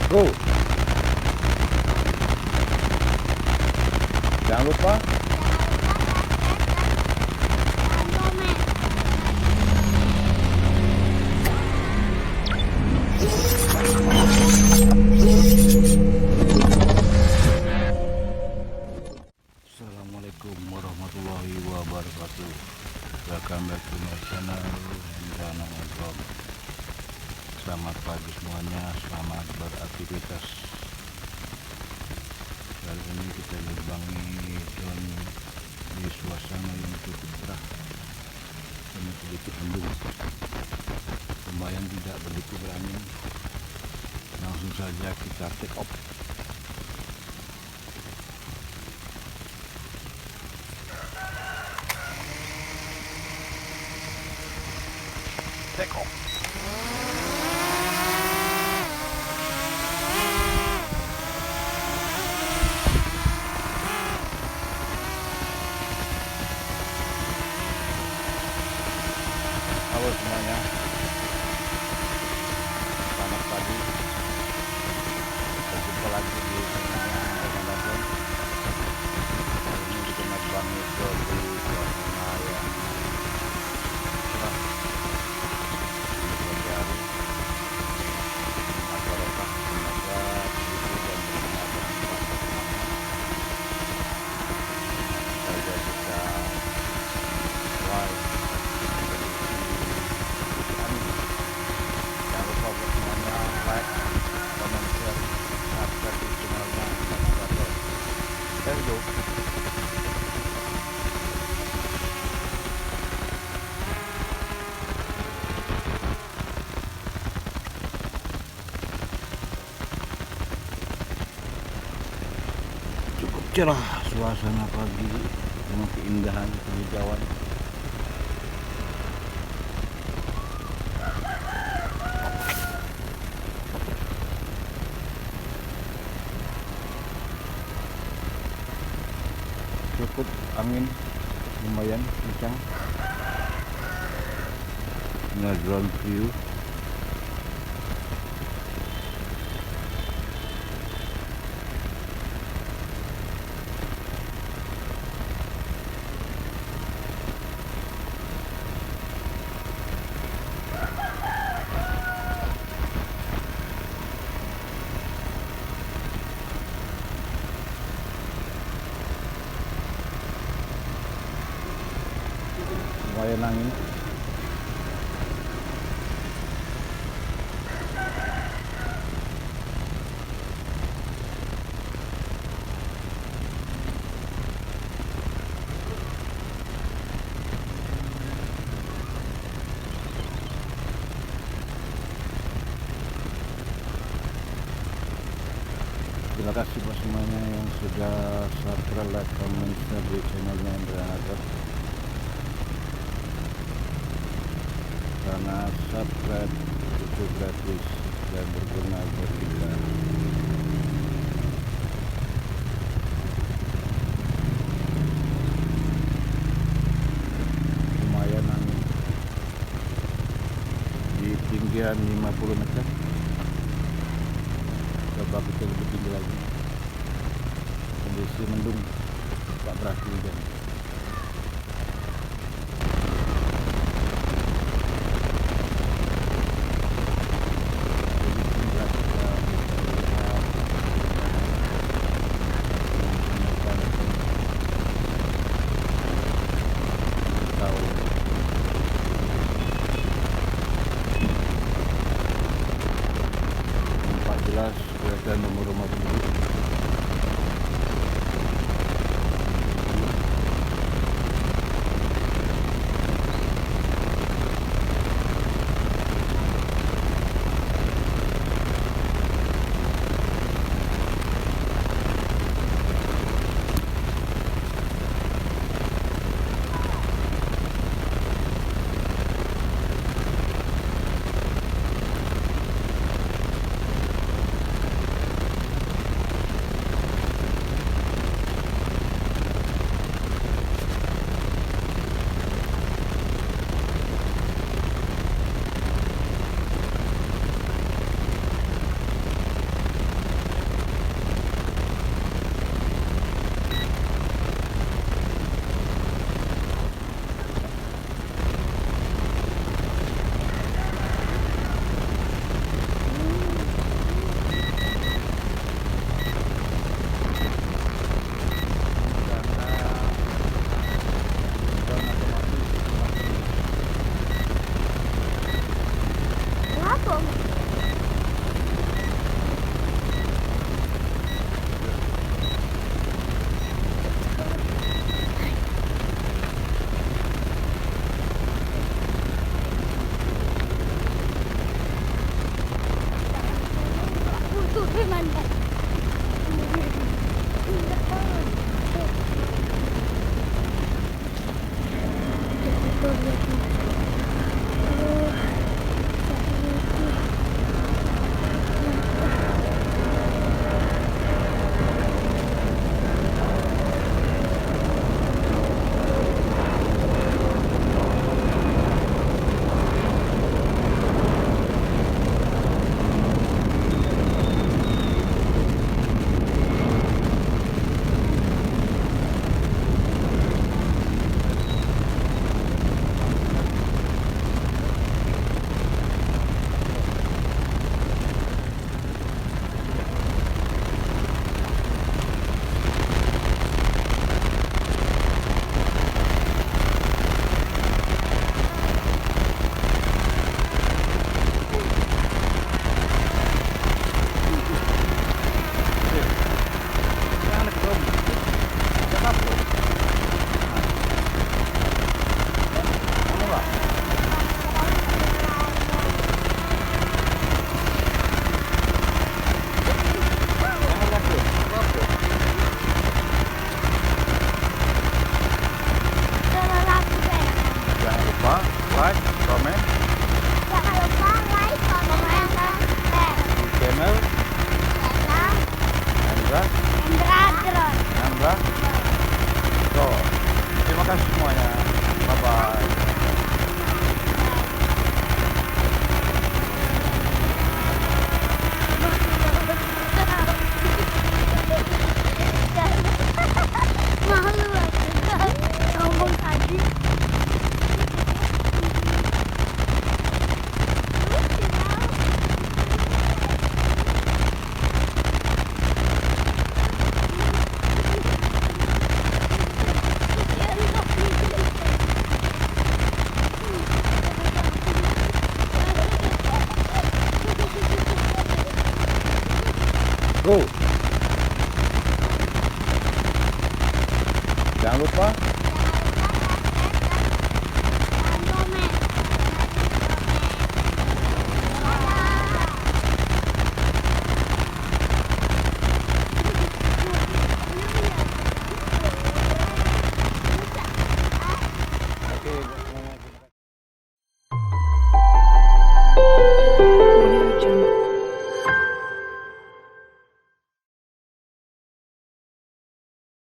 Bro, jangan lupa Assalamualaikum warahmatullahi wabarakatuh. Welcome back to my channel Hendra Vlog. Selamat pagi semuanya, selamat beraktivitas. Kali ini kita berbangi drone di suasana yang cukup cerah dan sedikit mendung. Lumayan tidak begitu berangin. Langsung saja kita take off. Take off. Halo semuanya, selamat pagi. Kita jumpa lagi di channelnya Ramadan. Hari ini kita bangun drone di suasana yang cerah di pagi hari. Barokah, semoga ibu dan bermanfaat semuanya. Saja bisa like. Jangan lupa buat semuanya like, comment, share, subscribe di channelnya Ramadan. Let's go. Cukup cerah suasana pagi dengan keindahan kehijauan. Cukup angin lumayan kencang. Ini drone view. Lumayan angin. Terima kasih buat semuanya yang sudah subscribe, like, comment, share di channelnya Hendra Vlog. Karena subscribe itu gratis dan berguna buat kita. Lumayan angin di tinggian 50 meter. Coba kita lebih tinggi lagi. Kondisi mendung, tak berarti hujan. Kelihatan rumah-rumah penduduk. Mantap. Jangan lupa like, comment Jangan lupa like, komen, share. di channel Hendra Hendra So, terima kasih semuanya. Bye bye. Malu banget. Ngomong tadi. Go.